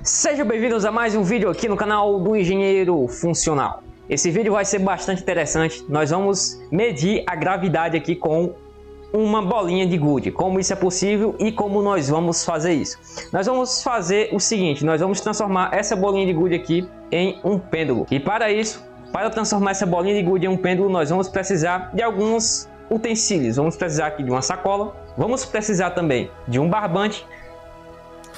Sejam bem-vindos a mais um vídeo aqui no canal do Engenheiro Funcional. Esse vídeo vai ser bastante interessante. Nós vamos medir a gravidade aqui com uma bolinha de gude. Como isso é possível e como nós vamos fazer isso. Nós vamos fazer o seguinte, nós vamos transformar essa bolinha de gude aqui em um pêndulo. E para isso, para transformar essa bolinha de gude em um pêndulo, nós vamos precisar de alguns utensílios. Vamos precisar aqui de uma sacola, vamos precisar também de um barbante,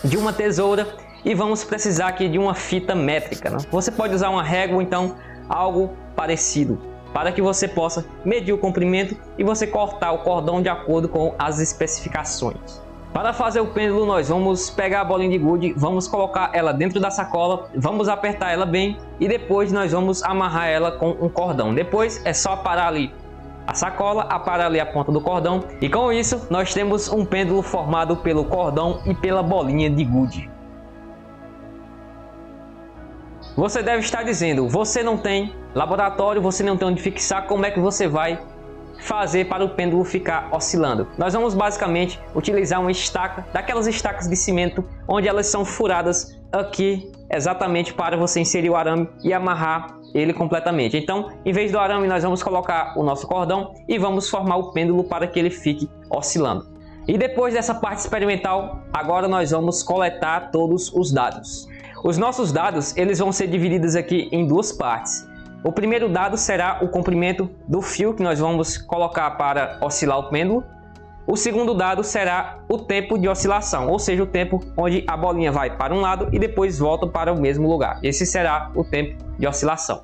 de uma tesoura e vamos precisar aqui de uma fita métrica, né? Você pode usar uma régua ou então algo parecido, para que você possa medir o comprimento e você cortar o cordão de acordo com as especificações. Para fazer o pêndulo, nós vamos pegar a bolinha de gude, vamos colocar ela dentro da sacola, vamos apertar ela bem e depois nós vamos amarrar ela com um cordão. Depois é só parar ali a sacola, aparar ali a ponta do cordão e com isso nós temos um pêndulo formado pelo cordão e pela bolinha de gude. Você deve estar dizendo, você não tem laboratório, você não tem onde fixar, como é que você vai fazer para o pêndulo ficar oscilando? Nós vamos basicamente utilizar uma estaca, daquelas estacas de cimento, onde elas são furadas aqui exatamente para você inserir o arame e amarrar ele completamente. Então, em vez do arame, nós vamos colocar o nosso cordão e vamos formar o pêndulo para que ele fique oscilando. E depois dessa parte experimental, agora nós vamos coletar todos os dados. Os nossos dados, eles vão ser divididos aqui em duas partes. O primeiro dado será o comprimento do fio que nós vamos colocar para oscilar o pêndulo. O segundo dado será o tempo de oscilação, ou seja, o tempo onde a bolinha vai para um lado e depois volta para o mesmo lugar. Esse será o tempo de oscilação.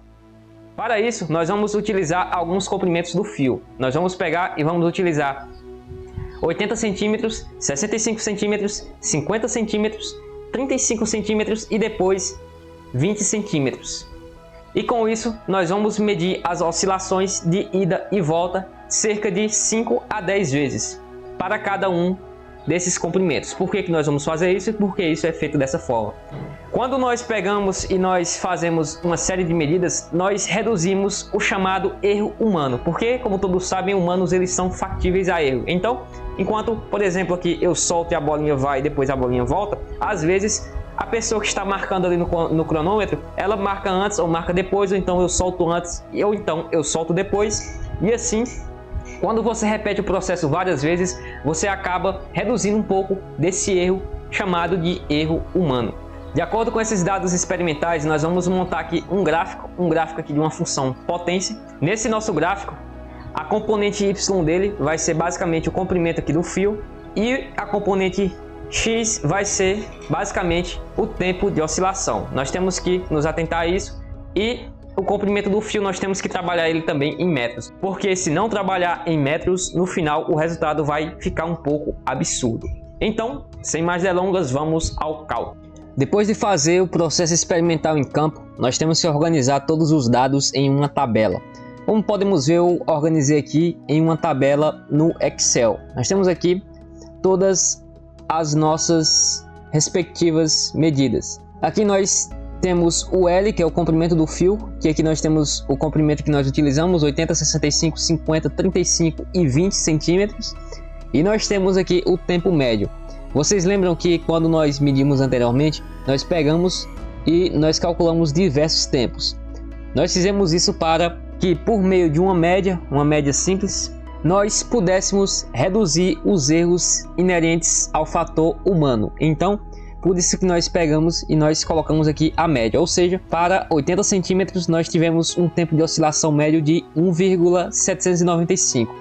Para isso, nós vamos utilizar alguns comprimentos do fio. Nós vamos pegar e vamos utilizar 80 centímetros, 65 centímetros, 50 centímetros, 35 centímetros e depois 20 centímetros. E com isso nós vamos medir as oscilações de ida e volta cerca de 5 a 10 vezes para cada um desses comprimentos. Por que nós vamos fazer isso e por que isso é feito dessa forma? Quando nós pegamos e nós fazemos uma série de medidas, nós reduzimos o chamado erro humano, porque como todos sabem, humanos eles são factíveis a erro. Então, enquanto, por exemplo, aqui eu solto e a bolinha vai e depois a bolinha volta, às vezes a pessoa que está marcando ali no cronômetro, ela marca antes ou marca depois, ou então eu solto antes ou então eu solto depois, e assim, quando você repete o processo várias vezes, você acaba reduzindo um pouco desse erro chamado de erro humano. De acordo com esses dados experimentais, nós vamos montar aqui um gráfico aqui de uma função potência. Nesse nosso gráfico, a componente Y dele vai ser basicamente o comprimento aqui do fio e a componente X vai ser basicamente o tempo de oscilação. Nós temos que nos atentar a isso e o comprimento do fio nós temos que trabalhar ele também em metros, porque se não trabalhar em metros, no final o resultado vai ficar um pouco absurdo. Então, sem mais delongas, vamos ao cálculo. Depois de fazer o processo experimental em campo, nós temos que organizar todos os dados em uma tabela. Como podemos ver, eu organizei aqui em uma tabela no Excel. Nós temos aqui todas as nossas respectivas medidas. Aqui nós temos o L, que é o comprimento do fio, que aqui nós temos o comprimento que nós utilizamos, 80, 65, 50, 35 e 20 centímetros. E nós temos aqui o tempo médio. Vocês lembram que quando nós medimos anteriormente, nós pegamos e nós calculamos diversos tempos. Nós fizemos isso para que por meio de uma média simples, nós pudéssemos reduzir os erros inerentes ao fator humano. Então, por isso que nós pegamos e nós colocamos aqui a média, ou seja, para 80 centímetros nós tivemos um tempo de oscilação médio de 1,795.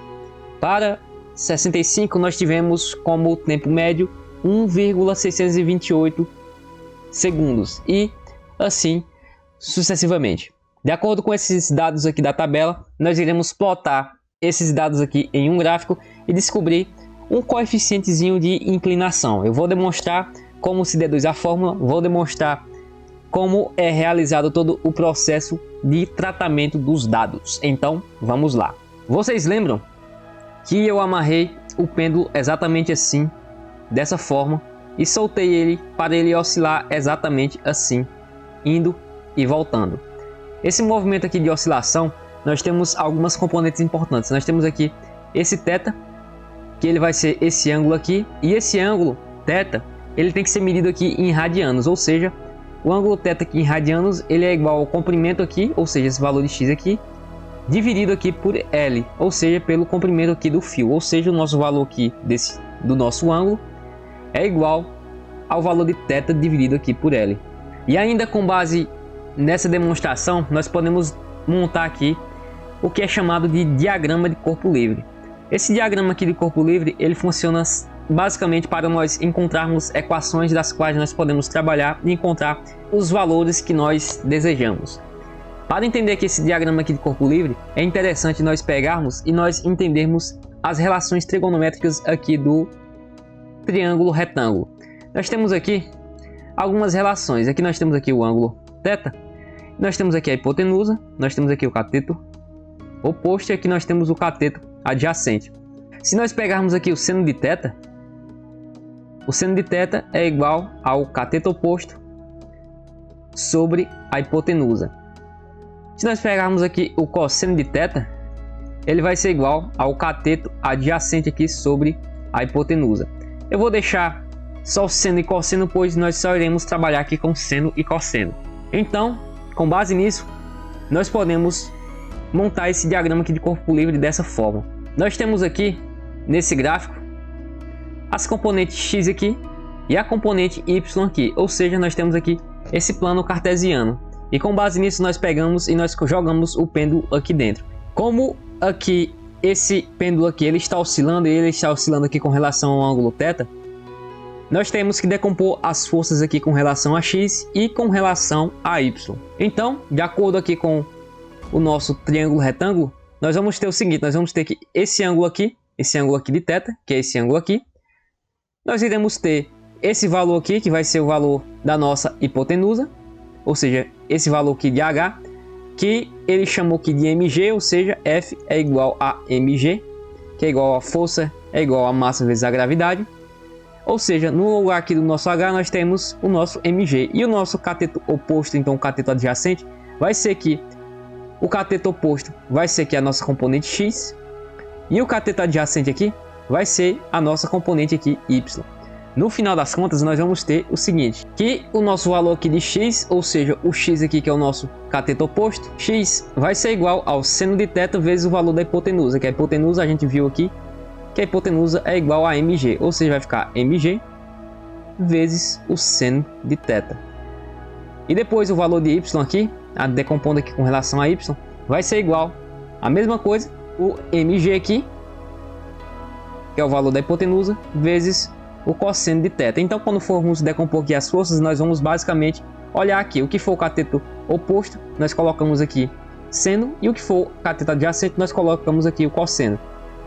Para 65 nós tivemos como tempo médio 1,628 segundos e assim sucessivamente. De acordo com esses dados aqui da tabela, nós iremos plotar esses dados aqui em um gráfico e descobrir um coeficientezinho de inclinação. Eu vou demonstrar como se deduz a fórmula, vou demonstrar como é realizado todo o processo de tratamento dos dados. Então, vamos lá. Vocês lembram que eu amarrei o pêndulo exatamente assim, dessa forma, e soltei ele para ele oscilar exatamente assim, indo e voltando. Esse movimento aqui de oscilação, nós temos algumas componentes importantes. Nós temos aqui esse θ, que ele vai ser esse ângulo aqui, e esse ângulo θ, ele tem que ser medido aqui em radianos, ou seja, o ângulo θ aqui em radianos, ele é igual ao comprimento aqui, ou seja, esse valor de x aqui, dividido aqui por L, ou seja, pelo comprimento aqui do fio, ou seja, o nosso valor aqui do nosso ângulo é igual ao valor de θ dividido aqui por L. E ainda com base nessa demonstração, nós podemos montar aqui o que é chamado de diagrama de corpo livre. Esse diagrama aqui de corpo livre, ele funciona basicamente para nós encontrarmos equações das quais nós podemos trabalhar e encontrar os valores que nós desejamos. Para entender que esse diagrama aqui de corpo livre, é interessante nós pegarmos e nós entendermos as relações trigonométricas aqui do triângulo retângulo. Nós temos aqui algumas relações. Aqui nós temos aqui o ângulo θ, nós temos aqui a hipotenusa, nós temos aqui o cateto oposto e aqui nós temos o cateto adjacente. Se nós pegarmos aqui o seno de θ, o seno de θ é igual ao cateto oposto sobre a hipotenusa. Se nós pegarmos aqui o cosseno de θ, ele vai ser igual ao cateto adjacente aqui sobre a hipotenusa. Eu vou deixar só o seno e cosseno, pois nós só iremos trabalhar aqui com seno e cosseno. Então, com base nisso, nós podemos montar esse diagrama aqui de corpo livre dessa forma. Nós temos aqui, nesse gráfico, as componentes x aqui e a componente y aqui, ou seja, nós temos aqui esse plano cartesiano. E com base nisso nós pegamos e nós jogamos o pêndulo aqui dentro. Como aqui esse pêndulo aqui ele está oscilando e ele está oscilando aqui com relação ao ângulo θ, nós temos que decompor as forças aqui com relação a x e com relação a y. Então, de acordo aqui com o nosso triângulo retângulo, nós vamos ter o seguinte, nós vamos ter que esse ângulo aqui de θ, que é esse ângulo aqui, nós iremos ter esse valor aqui, que vai ser o valor da nossa hipotenusa, ou seja, esse valor aqui de H, que ele chamou aqui de mg, ou seja, F é igual a mg, que é igual a força, é igual a massa vezes a gravidade. Ou seja, no lugar aqui do nosso H, nós temos o nosso mg. E o nosso cateto oposto, então o cateto adjacente, vai ser que o cateto oposto vai ser aqui a nossa componente x. E o cateto adjacente aqui vai ser a nossa componente aqui y. No final das contas, nós vamos ter o seguinte, que o nosso valor aqui de x, ou seja, o x aqui que é o nosso cateto oposto, x vai ser igual ao seno de θ vezes o valor da hipotenusa, que a hipotenusa a gente viu aqui, que a hipotenusa é igual a mg, ou seja, vai ficar mg vezes o seno de θ. E depois o valor de y aqui, decompondo aqui com relação a y, vai ser igual a mesma coisa, o mg aqui, que é o valor da hipotenusa, vezes o cosseno de θ. Então, quando formos decompor aqui as forças, nós vamos basicamente olhar aqui o que for o cateto oposto, nós colocamos aqui seno, e o que for o cateto adjacente, nós colocamos aqui o cosseno.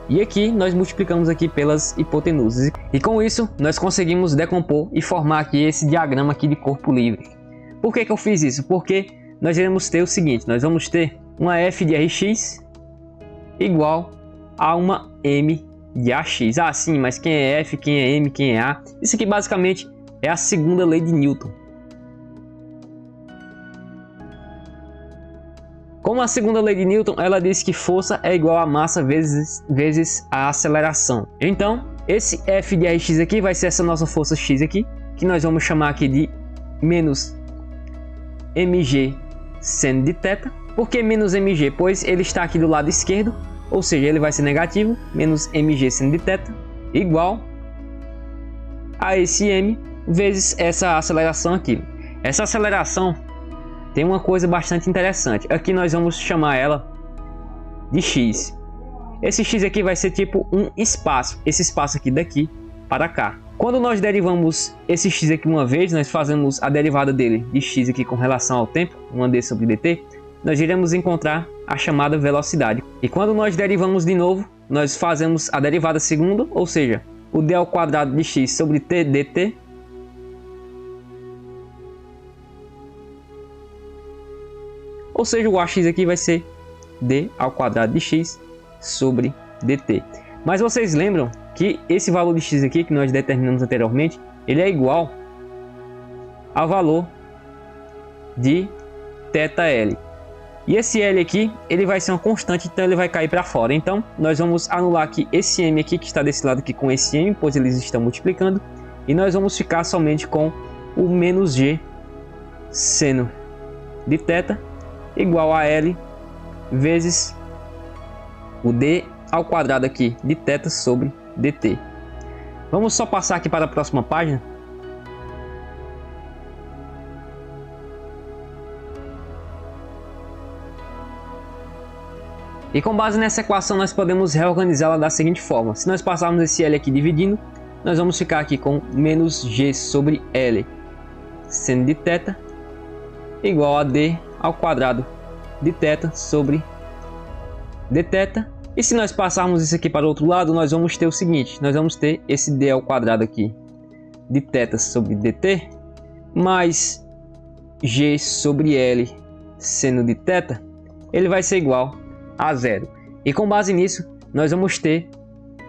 E aqui nós multiplicamos aqui pelas hipotenusas. E com isso, nós conseguimos decompor e formar aqui esse diagrama aqui de corpo livre. Por que eu fiz isso? Porque nós iremos ter o seguinte, nós vamos ter uma f de Rx igual a uma m de AX. Ah, sim, mas quem é F, quem é M, quem é A? Isso aqui basicamente é a segunda lei de Newton. Como a segunda lei de Newton, ela diz que força é igual a massa vezes a aceleração. Então, esse F de Rx aqui vai ser essa nossa força X aqui, que nós vamos chamar aqui de menos mg seno de θ. Por que menos mg? Pois ele está aqui do lado esquerdo, ou seja, ele vai ser negativo, menos mg seno de θ, igual a esse m vezes essa aceleração aqui. Essa aceleração tem uma coisa bastante interessante. Aqui nós vamos chamar ela de x. Esse x aqui vai ser tipo um espaço. Esse espaço aqui daqui para cá. Quando nós derivamos esse x aqui uma vez, nós fazemos a derivada dele de x aqui com relação ao tempo, 1d sobre dt, nós iremos encontrar a chamada velocidade. E quando nós derivamos de novo, nós fazemos a derivada segunda, ou seja, o d ao quadrado de x sobre t dt, ou seja, o ax aqui vai ser d ao quadrado de x sobre dt. Mas vocês lembram que esse valor de x aqui que nós determinamos anteriormente, ele é igual ao valor de θL. E esse L aqui, ele vai ser uma constante, então ele vai cair para fora. Então, nós vamos anular aqui esse M aqui, que está desse lado aqui com esse M, pois eles estão multiplicando. E nós vamos ficar somente com o menos G seno de θ igual a L vezes o d ao quadrado aqui de θ sobre dt. Vamos só passar aqui para a próxima página. E com base nessa equação nós podemos reorganizá-la da seguinte forma. Se nós passarmos esse L aqui dividindo, nós vamos ficar aqui com menos g sobre L seno de θ igual a d ao quadrado de θ sobre dθ. E se nós passarmos isso aqui para o outro lado, nós vamos ter o seguinte, nós vamos ter esse d ao quadrado aqui de θ sobre dt mais g sobre L seno de θ, ele vai ser igual a zero. E com base nisso, nós vamos ter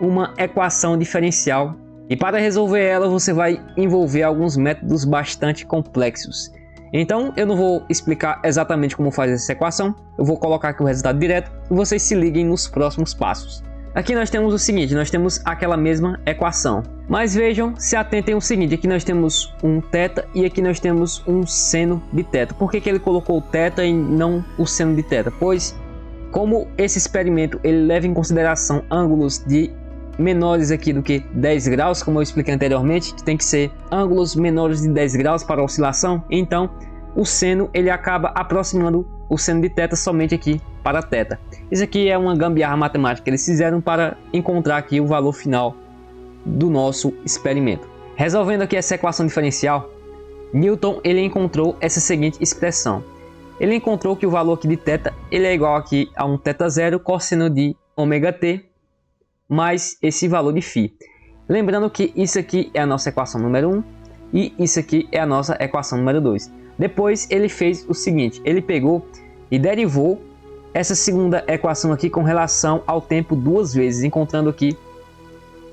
uma equação diferencial. E para resolver ela, você vai envolver alguns métodos bastante complexos. Então, eu não vou explicar exatamente como faz essa equação. Eu vou colocar aqui o resultado direto e vocês se liguem nos próximos passos. Aqui nós temos o seguinte, nós temos aquela mesma equação. Mas vejam, se atentem o seguinte, aqui nós temos um θ e aqui nós temos um seno de θ. Por que ele colocou o θ e não o seno de θ? Pois, como esse experimento ele leva em consideração ângulos de menores aqui do que 10 graus, como eu expliquei anteriormente, que tem que ser ângulos menores de 10 graus para a oscilação, então o seno ele acaba aproximando o seno de θ somente aqui para θ. Isso aqui é uma gambiarra matemática que eles fizeram para encontrar aqui o valor final do nosso experimento. Resolvendo aqui essa equação diferencial, Newton ele encontrou essa seguinte expressão. Ele encontrou que o valor aqui de θ ele é igual aqui a um θ0 cosseno de ômega-t mais esse valor de φ. Lembrando que isso aqui é a nossa equação número 1 e isso aqui é a nossa equação número 2. Depois ele fez o seguinte, ele pegou e derivou essa segunda equação aqui com relação ao tempo duas vezes, encontrando aqui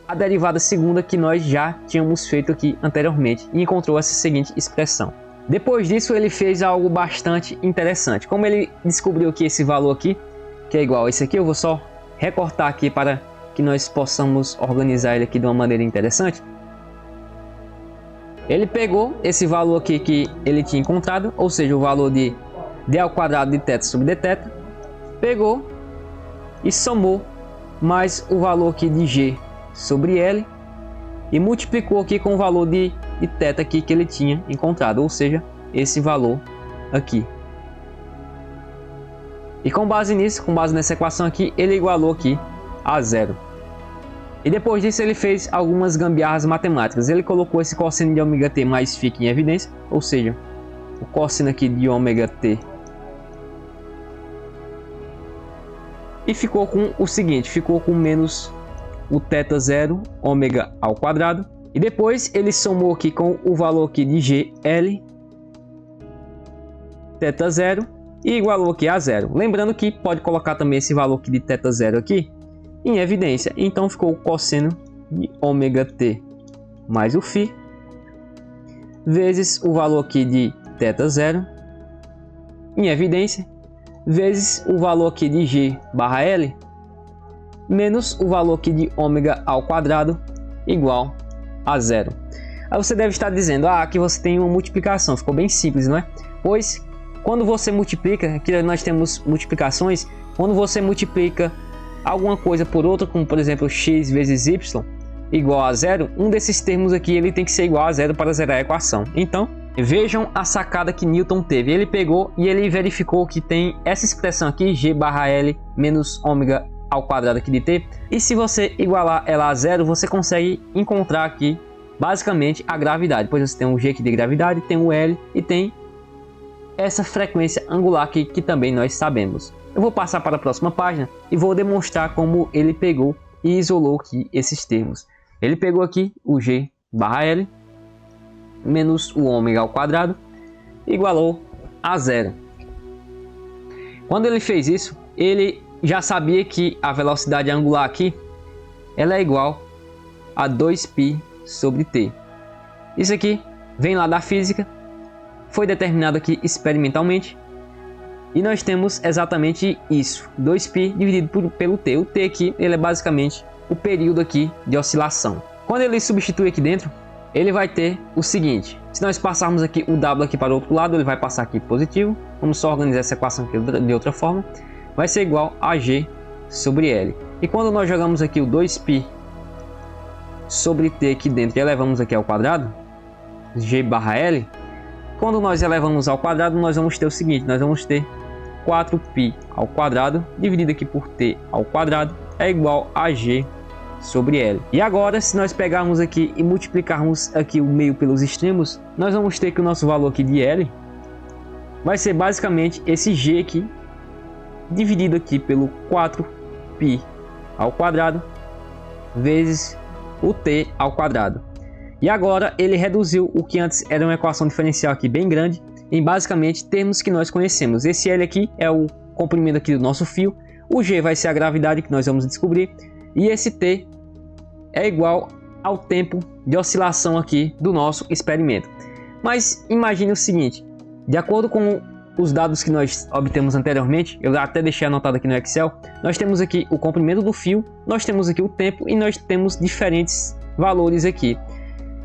a derivada segunda que nós já tínhamos feito aqui anteriormente e encontrou essa seguinte expressão. Depois disso ele fez algo bastante interessante. Como ele descobriu que esse valor aqui, que é igual a esse aqui, eu vou só recortar aqui para que nós possamos organizar ele aqui de uma maneira interessante. Ele pegou esse valor aqui que ele tinha encontrado, ou seja, o valor de d ao quadrado de θ sobre dθ, pegou e somou mais o valor aqui de g sobre L e multiplicou aqui com o valor de θ aqui que ele tinha encontrado, ou seja, esse valor aqui. E com base nisso, com base nessa equação aqui, ele igualou aqui a zero. E depois disso ele fez algumas gambiarras matemáticas. Ele colocou esse cosseno de ômega-t mais φ em evidência, ou seja, o cosseno aqui de ômega-t. E ficou com o seguinte, ficou com menos o θ0 ômega ao quadrado. E depois ele somou aqui com o valor aqui de GL θ0 e igualou aqui a zero. Lembrando que pode colocar também esse valor aqui de θ0 aqui em evidência. Então ficou o cosseno de ômega-t mais o φ vezes o valor aqui de θ0 em evidência vezes o valor aqui de G barra L menos o valor aqui de ômega ao quadrado igual a zero. Aí você deve estar dizendo, aqui você tem uma multiplicação, ficou bem simples, não é? Pois quando você multiplica, aqui nós temos multiplicações, quando você multiplica alguma coisa por outra, como por exemplo x vezes y igual a zero, um desses termos aqui ele tem que ser igual a zero para zerar a equação. Então vejam a sacada que Newton teve. Ele pegou e ele verificou que tem essa expressão aqui, g barra L menos ômega ao quadrado aqui de t, e se você igualar ela a zero, você consegue encontrar aqui basicamente a gravidade. Pois você tem um g aqui de gravidade, tem o L e tem essa frequência angular aqui que também nós sabemos. Eu vou passar para a próxima página e vou demonstrar como ele pegou e isolou aqui esses termos. Ele pegou aqui o g barra L menos o ômega ao quadrado igualou a zero. Quando ele fez isso, ele já sabia que a velocidade angular aqui ela é igual a 2π sobre t. Isso aqui vem lá da física, foi determinado aqui experimentalmente e nós temos exatamente isso, 2π dividido pelo t. O t aqui ele é basicamente o período aqui de oscilação. Quando ele substitui aqui dentro, ele vai ter o seguinte: se nós passarmos aqui o W aqui para o outro lado, ele vai passar aqui positivo. Vamos só organizar essa equação aqui de outra forma. Vai ser igual a G sobre L. E quando nós jogamos aqui o 2π sobre T aqui dentro e elevamos aqui ao quadrado, G barra L, quando nós elevamos ao quadrado, nós vamos ter o seguinte: nós vamos ter 4π ao quadrado dividido aqui por T ao quadrado é igual a G sobre L. E agora, se nós pegarmos aqui e multiplicarmos aqui o meio pelos extremos, nós vamos ter que o nosso valor aqui de L vai ser basicamente esse G aqui dividido aqui pelo 4π ao quadrado vezes o T ao quadrado. E agora ele reduziu o que antes era uma equação diferencial aqui bem grande em basicamente termos que nós conhecemos. Esse L aqui é o comprimento aqui do nosso fio, o G vai ser a gravidade que nós vamos descobrir e esse T é igual ao tempo de oscilação aqui do nosso experimento. Mas imagine o seguinte: de acordo com os dados que nós obtemos anteriormente, eu até deixei anotado aqui no Excel, nós temos aqui o comprimento do fio, nós temos aqui o tempo e nós temos diferentes valores aqui.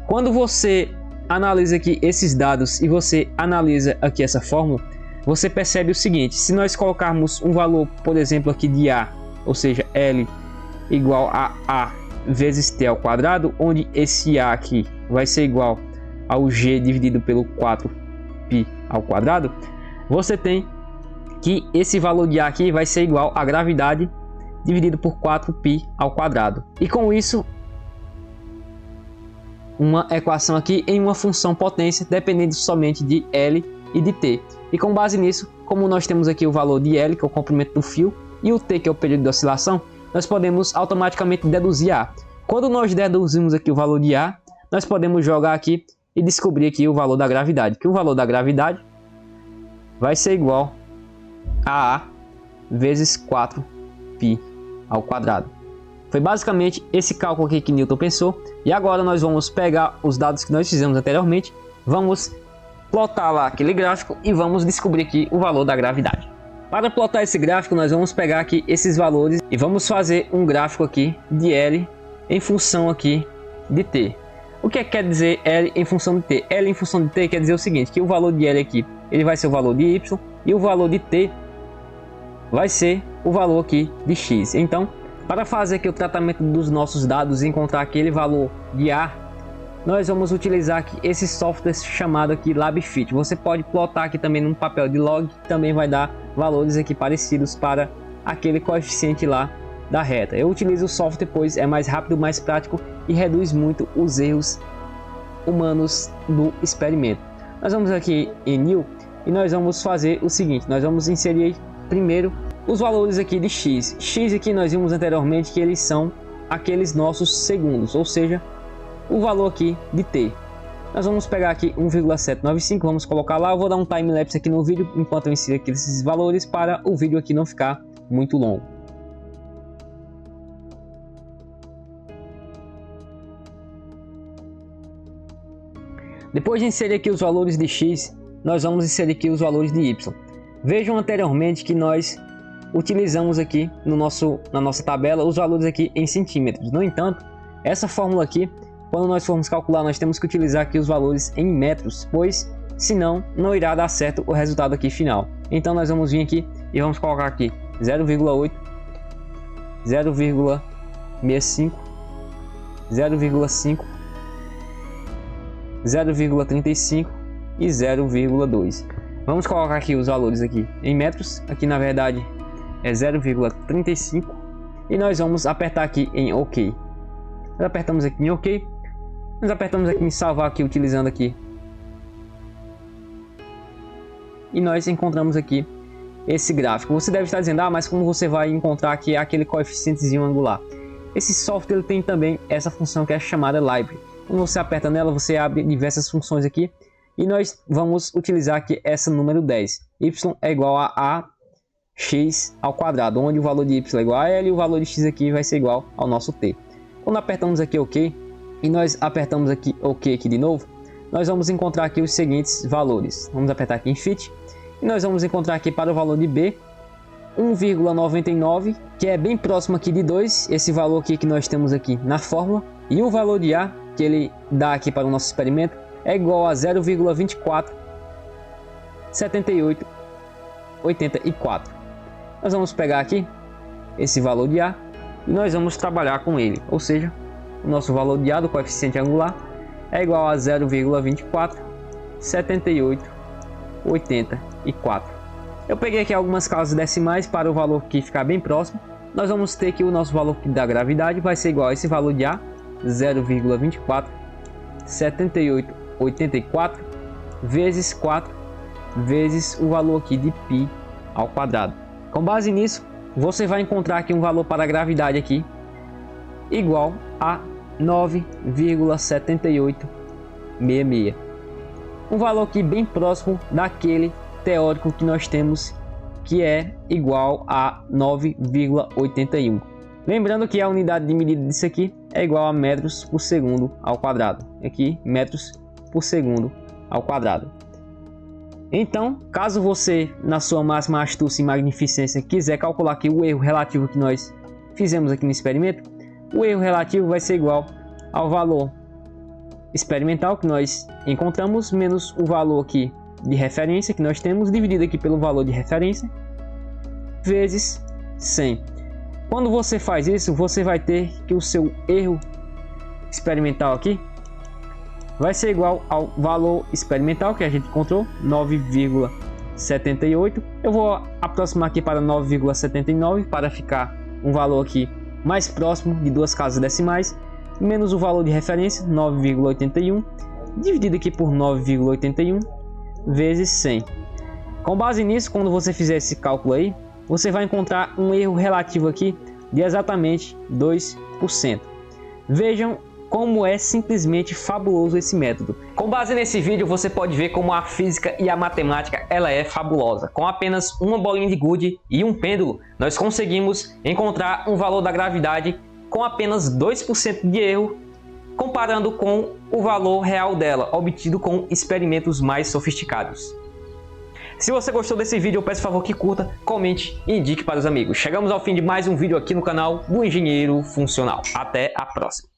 Quando você analisa aqui esses dados e você analisa aqui essa fórmula, você percebe o seguinte: se nós colocarmos um valor, por exemplo, aqui de A, ou seja, L igual a A vezes T ao quadrado, onde esse A aqui vai ser igual ao G dividido pelo 4π ao quadrado, você tem que esse valor de A aqui vai ser igual a gravidade dividido por 4π ao quadrado. E com isso, uma equação aqui em uma função potência dependendo somente de L e de T. E com base nisso, como nós temos aqui o valor de L, que é o comprimento do fio, e o T, que é o período de oscilação, nós podemos automaticamente deduzir A. Quando nós deduzimos aqui o valor de A, nós podemos jogar aqui e descobrir aqui o valor da gravidade, que o valor da gravidade vai ser igual a A vezes 4π ao quadrado. Foi basicamente esse cálculo aqui que Newton pensou. E agora nós vamos pegar os dados que nós fizemos anteriormente, vamos plotar lá aquele gráfico e vamos descobrir aqui o valor da gravidade. Para plotar esse gráfico, nós vamos pegar aqui esses valores e vamos fazer um gráfico aqui de L em função aqui de T. O que quer dizer L em função de T? L em função de T quer dizer o seguinte, que o valor de L aqui ele vai ser o valor de Y e o valor de T vai ser o valor aqui de X. Então, para fazer aqui o tratamento dos nossos dados e encontrar aquele valor de A, nós vamos utilizar aqui esse software chamado aqui LabFit. Você pode plotar aqui também num papel de log, que também vai dar valores aqui parecidos para aquele coeficiente lá da reta. Eu utilizo o software pois é mais rápido, mais prático e reduz muito os erros humanos do experimento. Nós vamos aqui em New e nós vamos fazer o seguinte: nós vamos inserir primeiro os valores aqui de X. X aqui nós vimos anteriormente que eles são aqueles nossos segundos, ou seja, o valor aqui de T. Nós vamos pegar aqui 1,795, vamos colocar lá. Eu vou dar um time-lapse aqui no vídeo enquanto eu insiro aqui esses valores para o vídeo aqui não ficar muito longo. Depois de inserir aqui os valores de X, nós vamos inserir aqui os valores de Y. Vejam anteriormente que nós utilizamos aqui na nossa tabela os valores aqui em centímetros. No entanto, essa fórmula aqui, quando nós formos calcular, nós temos que utilizar aqui os valores em metros, pois senão não irá dar certo o resultado aqui final. Então nós vamos vir aqui e vamos colocar aqui 0,8, 0,65, 0,5, 0,35 e 0,2. Vamos colocar aqui os valores aqui em metros. Aqui na verdade é 0,35 e nós vamos apertar aqui em OK. Nós apertamos aqui em OK. Nós apertamos aqui em salvar aqui utilizando aqui. E nós encontramos aqui esse gráfico. Você deve estar dizendo: ah, mas como você vai encontrar aqui aquele coeficientezinho angular? Esse software tem também essa função que é chamada Library. Quando você aperta nela, você abre diversas funções aqui. E nós vamos utilizar aqui essa número 10. Y é igual a x ao quadrado, onde o valor de y é igual a L e o valor de x aqui vai ser igual ao nosso T. Quando apertamos aqui OK e nós apertamos aqui OK aqui de novo, nós vamos encontrar aqui os seguintes valores. Vamos apertar aqui em Fit e nós vamos encontrar aqui para o valor de B 1,99, que é bem próximo aqui de 2, esse valor aqui que nós temos aqui na fórmula, e o valor de A que ele dá aqui para o nosso experimento é igual a 0,247884. Nós vamos pegar aqui esse valor de A e nós vamos trabalhar com ele, ou seja, o nosso valor de A do coeficiente angular é igual a 0,247884. Eu peguei aqui algumas casas decimais para o valor que ficar bem próximo. Nós vamos ter que o nosso valor da gravidade vai ser igual a esse valor de A, 0,247884 vezes 4 vezes o valor aqui de π ao quadrado. Com base nisso, você vai encontrar aqui um valor para a gravidade aqui igual a 9,7866. Um valor aqui bem próximo daquele teórico que nós temos, que é igual a 9,81. Lembrando que a unidade de medida disso aqui é igual a metros por segundo ao quadrado. Aqui, metros por segundo ao quadrado. Então, caso você, na sua máxima astúcia e magnificência, quiser calcular aqui o erro relativo que nós fizemos aqui no experimento, o erro relativo vai ser igual ao valor experimental que nós encontramos, menos o valor aqui de referência que nós temos, dividido aqui pelo valor de referência, vezes 100. Quando você faz isso, você vai ter que o seu erro experimental aqui vai ser igual ao valor experimental que a gente encontrou, 9,78. Eu vou aproximar aqui para 9,79 para ficar um valor aqui mais próximo de duas casas decimais, menos o valor de referência, 9,81, dividido aqui por 9,81 vezes 100. Com base nisso, quando você fizer esse cálculo aí, você vai encontrar um erro relativo aqui de exatamente 2%. Vejam como é simplesmente fabuloso esse método. Com base nesse vídeo, você pode ver como a física e a matemática ela é fabulosa. Com apenas uma bolinha de gude e um pêndulo, nós conseguimos encontrar um valor da gravidade com apenas 2% de erro, comparando com o valor real dela, obtido com experimentos mais sofisticados. Se você gostou desse vídeo, eu peço por favor que curta, comente e indique para os amigos. Chegamos ao fim de mais um vídeo aqui no canal do Engenheiro Funcional. Até a próxima!